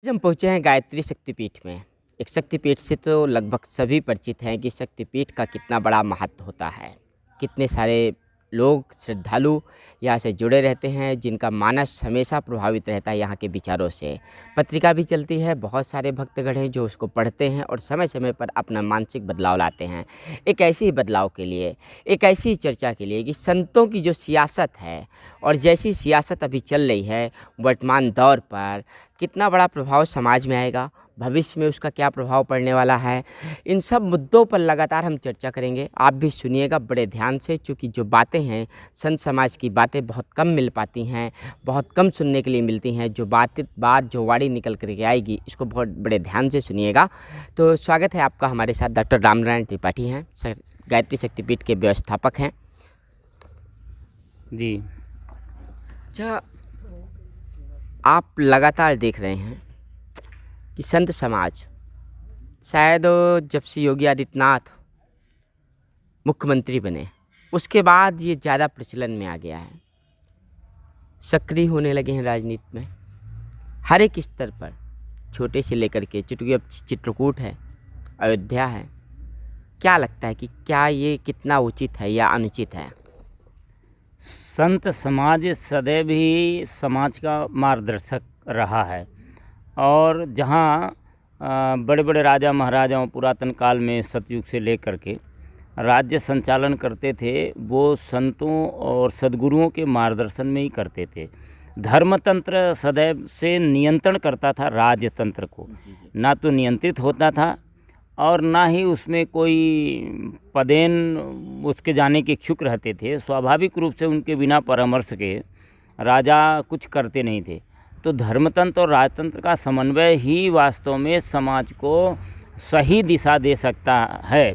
आज हम पहुँचे हैं गायत्री शक्तिपीठ में। एक शक्तिपीठ से तो लगभग सभी परिचित हैं कि शक्तिपीठ का कितना बड़ा महत्व होता है। कितने सारे लोग श्रद्धालु यहाँ से जुड़े रहते हैं, जिनका मानस हमेशा प्रभावित रहता है यहाँ के विचारों से। पत्रिका भी चलती है, बहुत सारे भक्तगण हैं जो उसको पढ़ते हैं और समय समय पर अपना मानसिक बदलाव लाते हैं। एक ऐसे ही बदलाव के लिए, एक ऐसी ही चर्चा के लिए कि संतों की जो सियासत है और जैसी सियासत अभी चल रही है वर्तमान दौर पर, कितना बड़ा प्रभाव समाज में आएगा, भविष्य में उसका क्या प्रभाव पड़ने वाला है, इन सब मुद्दों पर लगातार हम चर्चा करेंगे। आप भी सुनिएगा बड़े ध्यान से, क्योंकि जो बातें हैं, संत समाज की बातें बहुत कम मिल पाती हैं, बहुत कम सुनने के लिए मिलती हैं। जो बात जो वाणी निकल करके आएगी, इसको बहुत बड़े ध्यान से सुनिएगा। तो स्वागत है आपका हमारे साथ। डॉक्टर रामनारायण त्रिपाठी हैं, गायत्री शक्तिपीठ के व्यवस्थापक हैं जी। अच्छा, आप लगातार देख रहे हैं कि संत समाज शायद जब से योगी आदित्यनाथ मुख्यमंत्री बने उसके बाद ये ज़्यादा प्रचलन में आ गया है। सक्रिय होने लगे हैं राजनीति में हर एक स्तर पर, छोटे से लेकर के, चूँकि अब चित्रकूट है, अयोध्या है। क्या लगता है कि क्या ये कितना उचित है या अनुचित है? संत समाज सदैव ही समाज का मार्गदर्शक रहा है और जहाँ बड़े बड़े राजा महाराजाओं पुरातन काल में सतयुग से लेकर के राज्य संचालन करते थे, वो संतों और सद्गुरुओं के मार्गदर्शन में ही करते थे। धर्मतंत्र सदैव से नियंत्रण करता था राजतंत्र को, ना तो नियंत्रित होता था और ना ही उसमें कोई पदेन उसके जाने के इच्छुक रहते थे। स्वाभाविक रूप से उनके बिना परामर्श के राजा कुछ करते नहीं थे। तो धर्मतंत्र और राजतंत्र का समन्वय ही वास्तव में समाज को सही दिशा दे सकता है।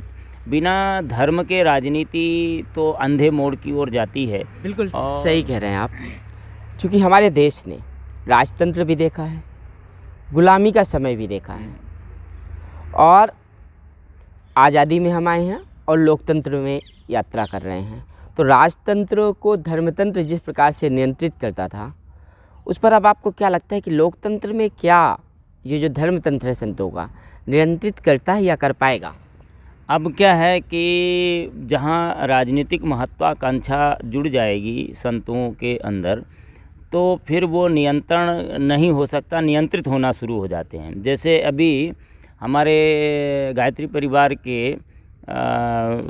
बिना धर्म के राजनीति तो अंधे मोड़ की ओर जाती है। बिल्कुल सही कह रहे हैं आप, क्योंकि हमारे देश ने राजतंत्र भी देखा है, गुलामी का समय भी देखा है, और आज़ादी में हम आए हैं और लोकतंत्र में यात्रा कर रहे हैं। तो राजतंत्र को धर्मतंत्र जिस प्रकार से नियंत्रित करता था, उस पर अब आपको क्या लगता है कि लोकतंत्र में क्या ये जो धर्मतंत्र है संतों का नियंत्रित करता है या कर पाएगा? अब क्या है कि जहाँ राजनीतिक महत्वाकांक्षा जुड़ जाएगी संतों के अंदर, तो फिर वो नियंत्रण नहीं हो सकता, नियंत्रित होना शुरू हो जाते हैं। जैसे अभी हमारे गायत्री परिवार के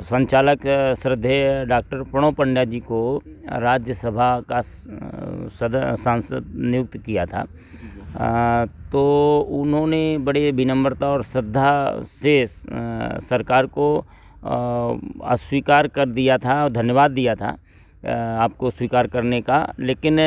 संचालक श्रद्धेय डॉक्टर प्रणव पंड्या जी को राज्यसभा का सांसद नियुक्त किया था। तो उन्होंने बड़े विनम्रता और श्रद्धा से सरकार को अस्वीकार कर दिया था और धन्यवाद दिया था आपको स्वीकार करने का। लेकिन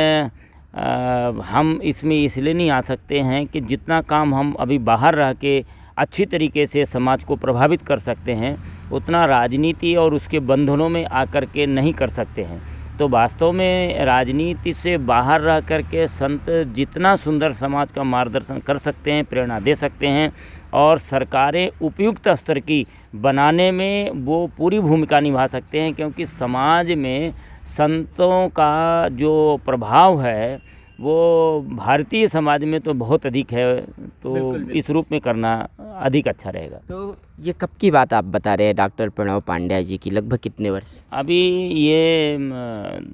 हम इसमें इसलिए नहीं आ सकते हैं कि जितना काम हम अभी बाहर रह के अच्छी तरीके से समाज को प्रभावित कर सकते हैं, उतना राजनीति और उसके बंधनों में आकर के नहीं कर सकते हैं। तो वास्तव में राजनीति से बाहर रह कर के संत जितना सुंदर समाज का मार्गदर्शन कर सकते हैं, प्रेरणा दे सकते हैं, और सरकारें उपयुक्त स्तर की बनाने में वो पूरी भूमिका निभा सकते हैं। क्योंकि समाज में संतों का जो प्रभाव है वो भारतीय समाज में तो बहुत अधिक है। तो बिल्कुल। इस रूप में करना अधिक अच्छा रहेगा। तो ये कब की बात आप बता रहे हैं डॉक्टर प्रणव पंड्या जी की? लगभग कितने वर्ष? अभी ये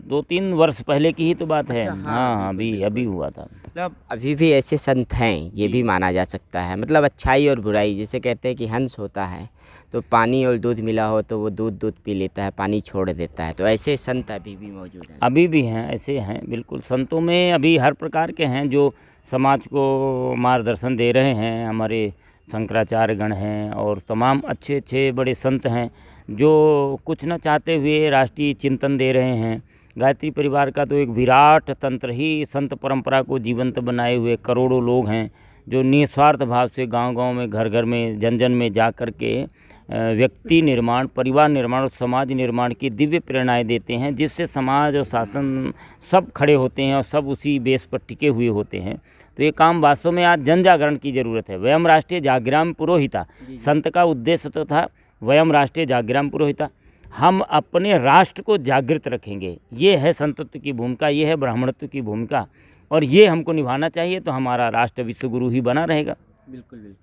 2-3 वर्ष पहले की ही तो बात है। अच्छा, हाँ, अभी हुआ था। मतलब अभी भी ऐसे संत हैं, ये भी माना जा सकता है। मतलब अच्छाई और बुराई, जैसे कहते हैं कि हंस होता है तो पानी और दूध मिला हो तो वो दूध पी लेता है, पानी छोड़ देता है। तो ऐसे संत अभी भी मौजूद हैं? अभी भी हैं, ऐसे हैं बिल्कुल। संतों में अभी हर प्रकार के हैं जो समाज को मार्गदर्शन दे रहे हैं। हमारे शंकराचार्य गण हैं और तमाम अच्छे अच्छे बड़े संत हैं जो कुछ न चाहते हुए राष्ट्रीय चिंतन दे रहे हैं। गायत्री परिवार का तो एक विराट तंत्र ही संत परंपरा को जीवंत बनाए हुए करोड़ों लोग हैं जो निस्वार्थ भाव से गांव-गांव में, घर-घर में, जन-जन में जा कर के व्यक्ति निर्माण, परिवार निर्माण और समाज निर्माण की दिव्य प्रेरणाएं देते हैं, जिससे समाज और शासन सब खड़े होते हैं और सब उसी बेस पर टिके हुए होते हैं। तो ये काम वास्तव में आज जन जागरण की ज़रूरत है। वयम राष्ट्रीय जागृयाम पुरोहिता, संत का उद्देश्य तो था वयम राष्ट्रीय जागृयाम पुरोहिता, हम अपने राष्ट्र को जागृत रखेंगे। ये है संतत्व की भूमिका, ये है ब्राह्मणत्व की भूमिका। और ये हमको निभाना चाहिए, तो हमारा राष्ट्र विश्वगुरु ही बना रहेगा। बिल्कुल बिल्कुल।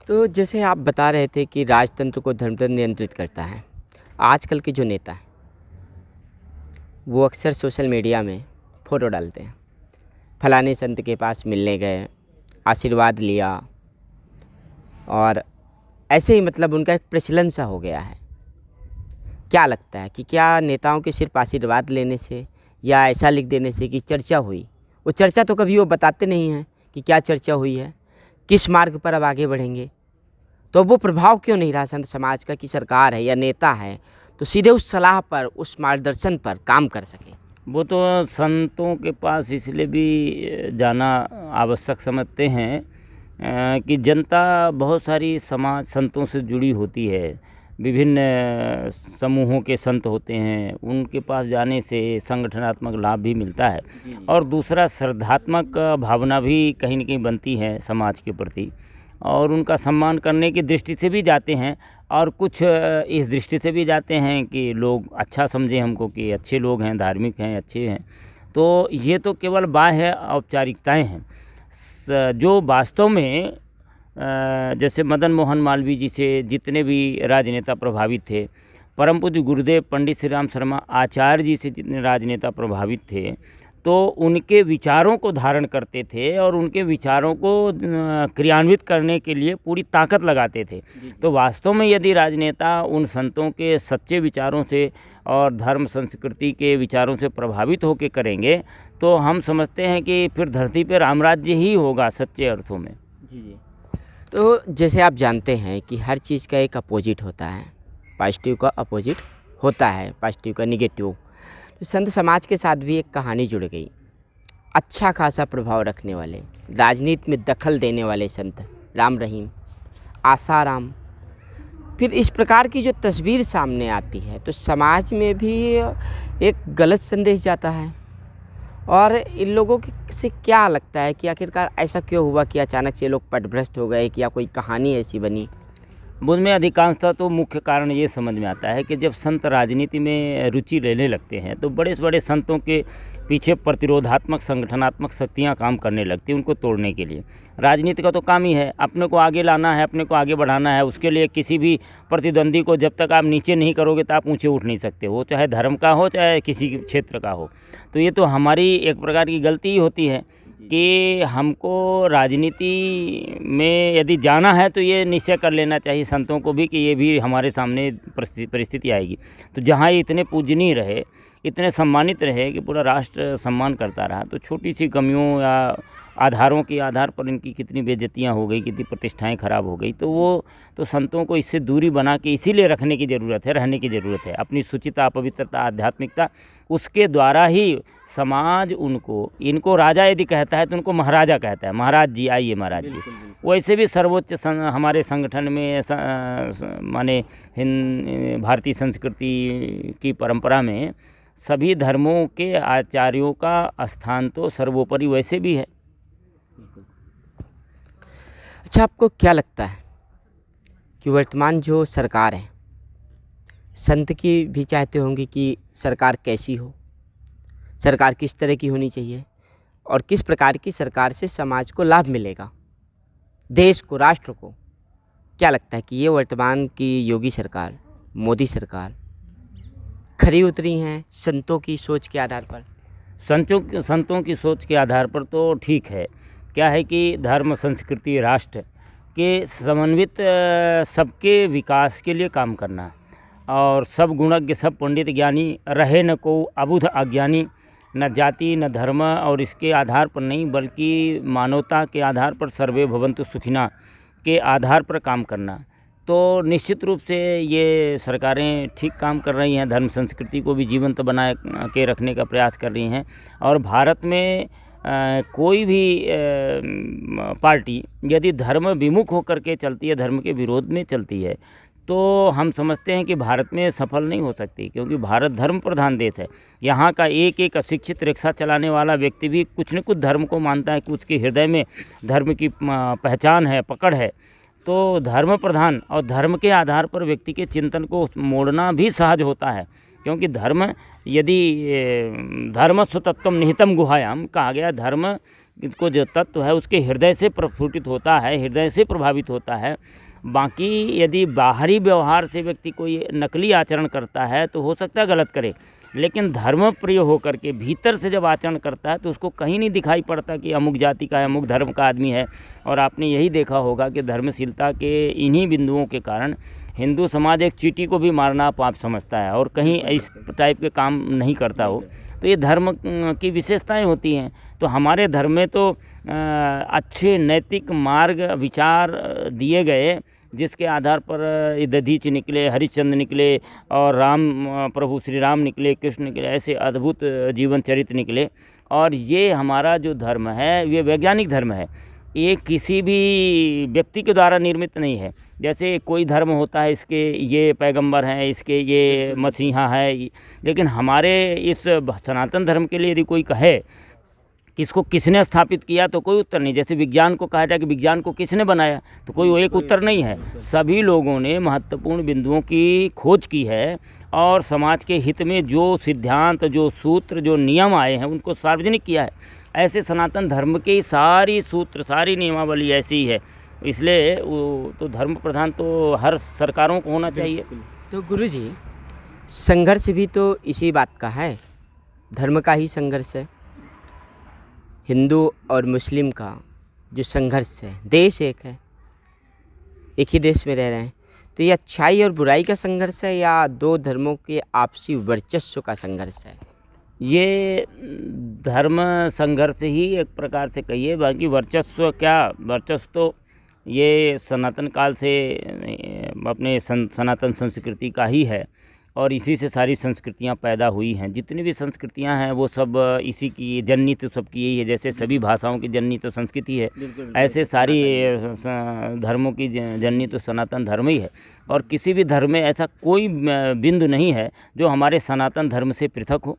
तो जैसे आप बता रहे थे कि राजतंत्र को धर्मतंत्र नियंत्रित करता है, आजकल के जो नेता हैं वो अक्सर सोशल मीडिया में फ़ोटो डालते हैं, फलाने संत के पास मिलने गए, आशीर्वाद लिया, और ऐसे ही मतलब उनका एक प्रचलन सा हो गया है। क्या लगता है कि क्या नेताओं के सिर्फ आशीर्वाद लेने से या ऐसा लिख देने से कि चर्चा हुई, वो चर्चा तो कभी वो बताते नहीं हैं कि क्या चर्चा हुई है, किस मार्ग पर अब आगे बढ़ेंगे, तो वो प्रभाव क्यों नहीं रहा संत समाज का कि सरकार है या नेता है तो सीधे उस सलाह पर, उस मार्गदर्शन पर काम कर सके? वो तो संतों के पास इसलिए भी जाना आवश्यक समझते हैं कि जनता बहुत सारी समाज संतों से जुड़ी होती है, विभिन्न समूहों के संत होते हैं, उनके पास जाने से संगठनात्मक लाभ भी मिलता है और दूसरा श्रद्धात्मक भावना भी कहीं न कहीं बनती है समाज के प्रति, और उनका सम्मान करने की दृष्टि से भी जाते हैं, और कुछ इस दृष्टि से भी जाते हैं कि लोग अच्छा समझें हमको कि अच्छे लोग हैं, धार्मिक हैं, अच्छे हैं। तो ये तो केवल बाह्य औपचारिकताएं हैं। जो वास्तव में जैसे मदन मोहन मालवीय जी से जितने भी राजनेता प्रभावित थे, परम पूज्य गुरुदेव पंडित श्री राम शर्मा आचार्य जी से जितने राजनेता प्रभावित थे, तो उनके विचारों को धारण करते थे और उनके विचारों को क्रियान्वित करने के लिए पूरी ताकत लगाते थे। तो वास्तव में यदि राजनेता उन संतों के सच्चे विचारों से और धर्म संस्कृति के विचारों से प्रभावित होकर करेंगे, तो हम समझते हैं कि फिर धरती पर रामराज्य ही होगा सच्चे अर्थों में। जी। तो जैसे आप जानते हैं कि हर चीज़ का एक अपोजिट होता है, पॉजिटिव का अपोजिट होता है, पॉजिटिव का निगेटिव। तो संत समाज के साथ भी एक कहानी जुड़ गई। अच्छा खासा प्रभाव रखने वाले, राजनीति में दखल देने वाले संत राम रहीम, आसाराम, फिर इस प्रकार की जो तस्वीर सामने आती है तो समाज में भी एक गलत संदेश जाता है। और इन लोगों से क्या लगता है कि आखिरकार ऐसा क्यों हुआ कि अचानक से लोग पथभ्रष्ट हो गए, कि या कोई कहानी ऐसी बनी? मुझ में अधिकांशतः तो मुख्य कारण ये समझ में आता है कि जब संत राजनीति में रुचि लेने लगते हैं तो बड़े से बड़े संतों के पीछे प्रतिरोधात्मक संगठनात्मक शक्तियाँ काम करने लगती हैं उनको तोड़ने के लिए। राजनीति का तो काम ही है, अपने को आगे लाना है, अपने को आगे बढ़ाना है। उसके लिए किसी भी प्रतिद्वंदी को जब तक आप नीचे नहीं करोगे तो आप ऊँचे उठ नहीं सकते हो, चाहे धर्म का हो चाहे किसी क्षेत्र का हो। तो ये तो हमारी एक प्रकार की गलती ही होती है कि हमको राजनीति में यदि जाना है तो ये निश्चय कर लेना चाहिए संतों को भी कि ये भी हमारे सामने परिस्थिति आएगी। तो जहाँ ये इतने पूजनीय रहे, इतने सम्मानित रहे कि पूरा राष्ट्र सम्मान करता रहा, तो छोटी सी कमियों या आधारों के आधार पर इनकी कितनी बेइज्जतियाँ हो गई, कितनी प्रतिष्ठाएं खराब हो गई। तो वो तो संतों को इससे दूरी बना के इसीलिए रखने की ज़रूरत है, रहने की ज़रूरत है। अपनी शुचिता, पवित्रता, आध्यात्मिकता, उसके द्वारा ही समाज इनको राजा यदि कहता है तो उनको महाराजा कहता है, महाराज जी आइए महाराज जी। वैसे भी सर्वोच्च हमारे संगठन में माने भारतीय संस्कृति की परंपरा में सभी धर्मों के आचार्यों का स्थान तो सर्वोपरि वैसे भी है। अच्छा, आपको क्या लगता है कि वर्तमान जो सरकार है, संत की भी चाहते होंगे कि सरकार कैसी हो, सरकार किस तरह की होनी चाहिए और किस प्रकार की सरकार से समाज को लाभ मिलेगा, देश को, राष्ट्र को? क्या लगता है कि ये वर्तमान की योगी सरकार, मोदी सरकार खरी उतरी हैं संतों की सोच के आधार पर? संतों की सोच के आधार पर तो ठीक है। क्या है कि धर्म, संस्कृति, राष्ट्र के समन्वित सबके विकास के लिए काम करना, और सब गुणज्ञ, सब पंडित ज्ञानी रहे, न को अबुध अज्ञानी, न जाति न धर्म, और इसके आधार पर नहीं बल्कि मानवता के आधार पर सर्वे भवन्तु सुखिना के आधार पर काम करना। तो निश्चित रूप से ये सरकारें ठीक काम कर रही हैं, धर्म संस्कृति को भी जीवंत बना के रखने का प्रयास कर रही हैं। और भारत में कोई भी पार्टी यदि धर्म विमुख होकर के चलती है, धर्म के विरोध में चलती है, तो हम समझते हैं कि भारत में सफल नहीं हो सकती, क्योंकि भारत धर्म प्रधान देश है। यहाँ का एक एक अशिक्षित रिक्शा चलाने वाला व्यक्ति भी कुछ न कुछ धर्म को मानता है कि उसके हृदय में धर्म की पहचान है, पकड़ है। तो धर्म प्रधान और धर्म के आधार पर व्यक्ति के चिंतन को मोड़ना भी सहज होता है। क्योंकि धर्म यदि धर्मस्व तत्वम निहितम गुहायाम कहा गया, धर्म को जो तत्व है उसके हृदय से प्रस्फुटित होता है, हृदय से प्रभावित होता है। बाकी यदि बाहरी व्यवहार से व्यक्ति कोई नकली आचरण करता है तो हो सकता है गलत करे, लेकिन धर्म प्रिय होकर के भीतर से जब आचरण करता है तो उसको कहीं नहीं दिखाई पड़ता कि अमुक जाति का है, अमुक धर्म का आदमी है। और आपने यही देखा होगा कि धर्मशीलता के इन्हीं बिंदुओं के कारण हिंदू समाज एक चींटी को भी मारना पाप समझता है और कहीं इस टाइप के काम नहीं करता हो। तो ये धर्म की विशेषताएं होती हैं। तो हमारे धर्म में तो अच्छे नैतिक मार्ग विचार दिए गए, जिसके आधार पर दधीच निकले, हरिश्चंद्र निकले और प्रभु श्री राम निकले, कृष्ण निकले, ऐसे अद्भुत जीवन चरित्र निकले। और ये हमारा जो धर्म है ये वैज्ञानिक धर्म है, ये किसी भी व्यक्ति के द्वारा निर्मित नहीं है। जैसे कोई धर्म होता है इसके ये पैगंबर हैं, इसके ये मसीहा है, लेकिन हमारे इस सनातन धर्म के लिए यदि कोई कहे कि इसको किसने स्थापित किया तो कोई उत्तर नहीं। जैसे विज्ञान को कहा जाए कि विज्ञान को किसने बनाया तो कोई एक उत्तर नहीं है। सभी लोगों ने महत्वपूर्ण बिंदुओं की खोज की है और समाज के हित में जो सिद्धांत, जो सूत्र, जो नियम आए हैं उनको सार्वजनिक किया है। ऐसे सनातन धर्म की सारी सूत्र, सारी नियमावली ऐसी ही है। इसलिए तो धर्म प्रधान तो हर सरकारों को होना चाहिए। तो गुरुजी, संघर्ष भी तो इसी बात का है, धर्म का ही संघर्ष है। हिंदू और मुस्लिम का जो संघर्ष है, देश एक है, एक ही देश में रह रहे हैं, तो ये अच्छाई और बुराई का संघर्ष है या दो धर्मों के आपसी वर्चस्व का संघर्ष है? ये धर्म संघर्ष ही एक प्रकार से कहिए, बाकी वर्चस्व क्या, वर्चस्व तो ये सनातन काल से अपने सनातन संस्कृति का ही है और इसी से सारी संस्कृतियां पैदा हुई हैं। जितनी भी संस्कृतियां हैं वो सब इसी की जननी तो सबकी यही है। जैसे सभी भाषाओं की जननी तो संस्कृति है, ऐसे सारी धर्मों की जननी तो सनातन धर्म ही है। और किसी भी धर्म में ऐसा कोई बिंदु नहीं है जो हमारे सनातन धर्म से पृथक हो।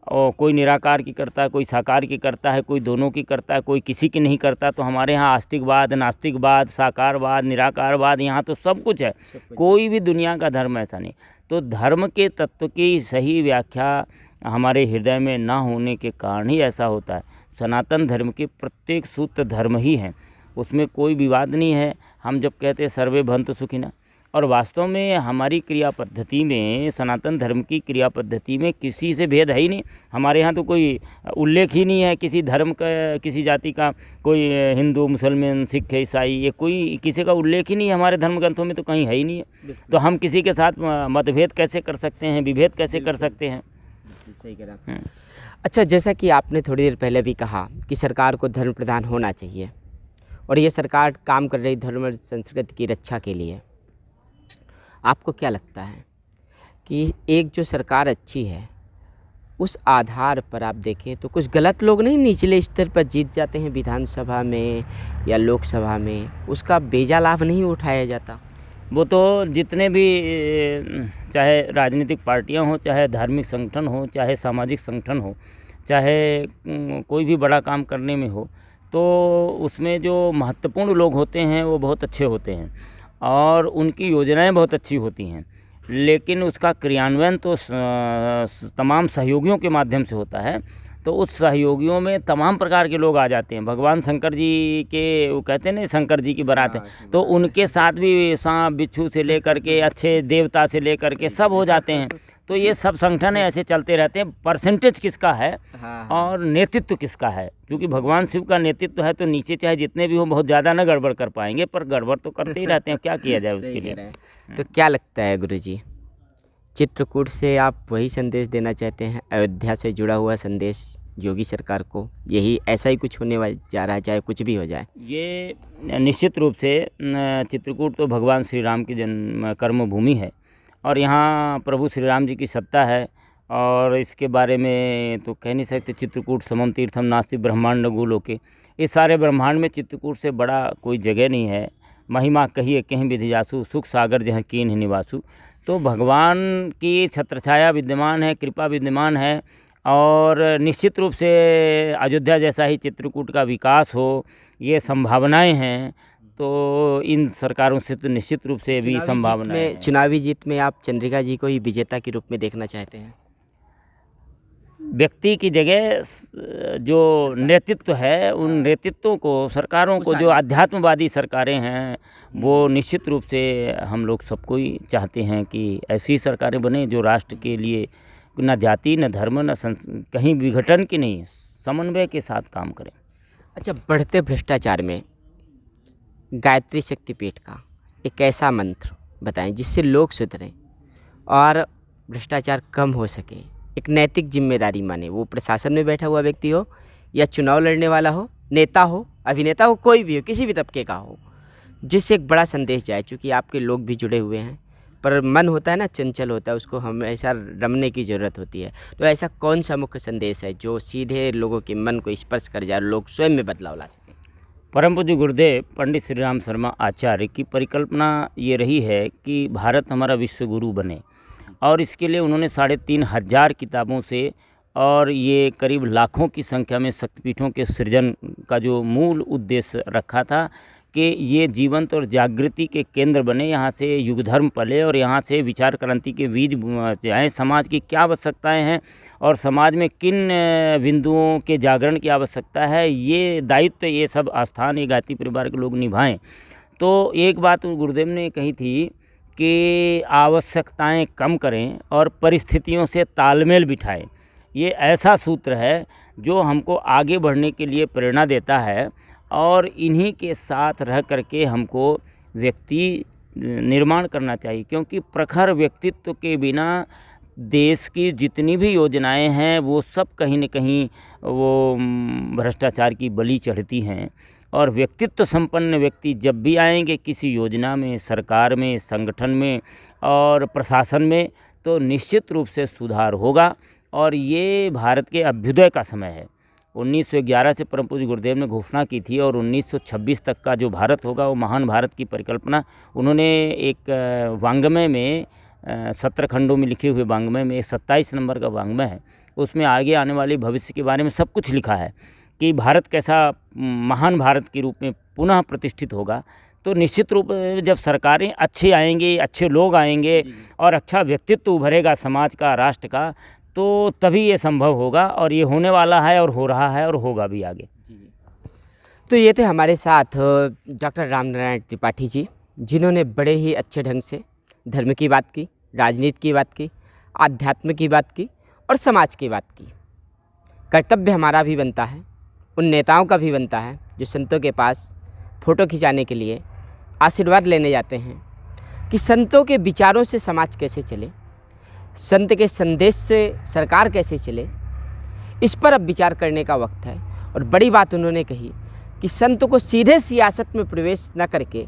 और कोई निराकार की करता है, कोई साकार की करता है, कोई दोनों की करता है, कोई किसी की नहीं करता। तो हमारे यहाँ आस्तिकवाद, नास्तिकवाद, साकारवाद, निराकारवाद, यहाँ तो सब कुछ है। कोई भी दुनिया का धर्म ऐसा नहीं। तो धर्म के तत्व की सही व्याख्या हमारे हृदय में ना होने के कारण ही ऐसा होता है। सनातन धर्म के प्रत्येक सूत्र धर्म ही हैं, उसमें कोई विवाद नहीं है। हम जब कहते हैं सर्वे भवन्तु सुखिनः, और वास्तव में हमारी क्रिया पद्धति में, सनातन धर्म की क्रिया पद्धति में किसी से भेद है ही नहीं। हमारे यहाँ तो कोई उल्लेख ही नहीं है किसी धर्म का, किसी जाति का, कोई हिंदू, मुसलमान, सिख, ईसाई, ये कोई किसी का उल्लेख ही नहीं है हमारे धर्म ग्रंथों में, तो कहीं है ही नहीं है। तो हम किसी के साथ मतभेद कैसे कर सकते हैं, विभेद कैसे कर सकते हैं? सही कहा। अच्छा, जैसा कि आपने थोड़ी देर पहले भी कहा कि सरकार को धर्म प्रधान होना चाहिए और ये सरकार काम कर रही धर्म और संस्कृति की रक्षा के लिए, आपको क्या लगता है कि एक जो सरकार अच्छी है उस आधार पर आप देखें तो कुछ गलत लोग नहीं निचले स्तर पर जीत जाते हैं विधानसभा में या लोकसभा में, उसका बेजा लाभ नहीं उठाया जाता? वो तो जितने भी चाहे राजनीतिक पार्टियां हो, चाहे धार्मिक संगठन हो, चाहे सामाजिक संगठन हो, चाहे कोई भी बड़ा काम करने में हो, तो उसमें जो महत्वपूर्ण लोग होते हैं वो बहुत अच्छे होते हैं और उनकी योजनाएं बहुत अच्छी होती हैं, लेकिन उसका क्रियान्वयन तो तमाम सहयोगियों के माध्यम से होता है। तो उस सहयोगियों में तमाम प्रकार के लोग आ जाते हैं। भगवान शंकर जी के, वो कहते हैं ना, शंकर जी की बारात है, तो उनके साथ भी सांप बिच्छू से लेकर के अच्छे देवता से लेकर के सब हो जाते हैं। तो ये सब संगठन ऐसे चलते रहते हैं। परसेंटेज किसका है और नेतृत्व किसका है, क्योंकि भगवान शिव का नेतृत्व है तो नीचे चाहे जितने भी हो बहुत ज़्यादा ना गड़बड़ कर पाएंगे, पर गड़बड़ तो करते ही रहते हैं, क्या किया जाए उसके लिए। तो क्या लगता है गुरुजी, चित्रकूट से आप वही संदेश देना चाहते हैं, अयोध्या से जुड़ा हुआ संदेश योगी सरकार को, यही ऐसा ही कुछ होने जा रहा है चाहे कुछ भी हो जाए? ये निश्चित रूप से चित्रकूट तो भगवान श्री राम की जन्म कर्म भूमि है और यहाँ प्रभु श्री राम जी की सत्ता है। और इसके बारे में तो कह नहीं सकते, चित्रकूट समम तीर्थम नास्ति ब्रह्मांड गोलोके, इस सारे ब्रह्मांड में चित्रकूट से बड़ा कोई जगह नहीं है। महिमा कहिए कहीं विधि जासु, सुख सागर जहाँ कीन निवासु। तो भगवान की छत्रछाया विद्यमान है, कृपा विद्यमान है और निश्चित रूप से अयोध्या जैसा ही चित्रकूट का विकास हो, ये संभावनाएं हैं। तो इन सरकारों से तो निश्चित रूप से भी संभावना है। चुनावी जीत में आप चंद्रिका जी को ही विजेता के रूप में देखना चाहते हैं? व्यक्ति की जगह जो नेतृत्व है, उन नेतृत्वों को, सरकारों को, जो आध्यात्मवादी सरकारें हैं, वो निश्चित रूप से हम लोग सबको ही चाहते हैं कि ऐसी सरकारें बने जो राष्ट्र के लिए न जाति, न धर्म, न कहीं विघटन की नहीं, समन्वय के साथ काम करें। अच्छा, बढ़ते भ्रष्टाचार में गायत्री शक्तिपीठ का एक ऐसा मंत्र बताएं जिससे लोग सुधरें और भ्रष्टाचार कम हो सके, एक नैतिक जिम्मेदारी माने, वो प्रशासन में बैठा हुआ व्यक्ति हो या चुनाव लड़ने वाला हो, नेता हो, अभिनेता हो, कोई भी हो, किसी भी तबके का हो, जिससे एक बड़ा संदेश जाए। चूँकि आपके लोग भी जुड़े हुए हैं, पर मन होता है ना, चंचल होता है, उसको हमेशा रमने की ज़रूरत होती है। तो ऐसा कौन सा मुख्य संदेश है जो सीधे लोगों के मन को स्पर्श कर जाए, लोग स्वयं में बदलाव ला सकें? परम पूज्य गुरुदेव पंडित श्री राम शर्मा आचार्य की परिकल्पना ये रही है कि भारत हमारा विश्व गुरु बने, और इसके लिए उन्होंने 3,500 किताबों से और ये करीब लाखों की संख्या में शक्तिपीठों के सृजन का जो मूल उद्देश्य रखा था कि ये जीवंत और जागृति के केंद्र बने, यहाँ से युग धर्म पले और यहाँ से विचार क्रांति के बीज जाएँ। समाज की क्या आवश्यकताएं हैं और समाज में किन बिंदुओं के जागरण की आवश्यकता है, ये दायित्व, ये सब आस्थान ये गायत्री परिवार के लोग निभाएं। तो एक बात गुरुदेव ने कही थी कि आवश्यकताएं कम करें और परिस्थितियों से तालमेल बिठाएं। ये ऐसा सूत्र है जो हमको आगे बढ़ने के लिए प्रेरणा देता है, और इन्हीं के साथ रह करके हमको व्यक्ति निर्माण करना चाहिए, क्योंकि प्रखर व्यक्तित्व के बिना देश की जितनी भी योजनाएं हैं वो सब कहीं न कहीं वो भ्रष्टाचार की बलि चढ़ती हैं। और व्यक्तित्व संपन्न व्यक्ति जब भी आएंगे किसी योजना में, सरकार में, संगठन में और प्रशासन में, तो निश्चित रूप से सुधार होगा। और ये भारत के अभ्युदय का समय है। 1911 से परम पूज्य गुरुदेव ने घोषणा की थी, और 1926 तक का जो भारत होगा वो महान भारत की परिकल्पना उन्होंने एक वांग्मय में 17 खंडों में लिखे हुए वांग्मय में 27 नंबर का वांग्मय है, उसमें आगे आने वाले भविष्य के बारे में सब कुछ लिखा है कि भारत कैसा महान भारत के रूप में पुनः प्रतिष्ठित होगा। तो निश्चित रूप जब सरकारें अच्छी आएंगी, अच्छे लोग आएंगे और अच्छा व्यक्तित्व उभरेगा समाज का, राष्ट्र का, तो तभी ये संभव होगा, और ये होने वाला है और हो रहा है और होगा भी आगे। तो ये थे हमारे साथ डॉक्टर रामनारायण त्रिपाठी जी, जिन्होंने बड़े ही अच्छे ढंग से धर्म की बात की, राजनीति की बात की, आध्यात्म की बात की और समाज की बात की। कर्तव्य हमारा भी बनता है, उन नेताओं का भी बनता है जो संतों के पास फ़ोटो खिंचाने के लिए आशीर्वाद लेने जाते हैं, कि संतों के विचारों से समाज कैसे चले, संत के संदेश से सरकार कैसे चले, इस पर अब विचार करने का वक्त है। और बड़ी बात उन्होंने कही कि संत को सीधे सियासत में प्रवेश न करके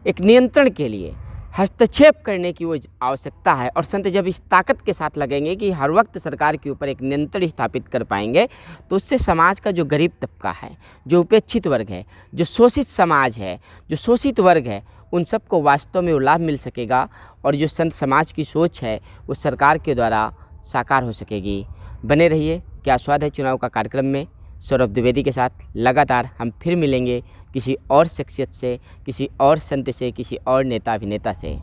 एक नियंत्रण के लिए हस्तक्षेप करने की वो आवश्यकता है। और संत जब इस ताकत के साथ लगेंगे कि हर वक्त सरकार के ऊपर एक नियंत्रण स्थापित कर पाएंगे, तो उससे समाज का जो गरीब तबका है, जो उपेक्षित वर्ग है, जो शोषित समाज है, जो शोषित वर्ग है, उन सबको वास्तव में वो लाभ मिल सकेगा। और जो संत समाज की सोच है वो सरकार के द्वारा साकार हो सकेगी। बने रहिए क्या स्वाद है चुनाव का कार्यक्रम में सौरभ द्विवेदी के साथ। लगातार हम फिर मिलेंगे किसी और शख्सियत से, किसी और संत से, किसी और नेता अभिनेता से।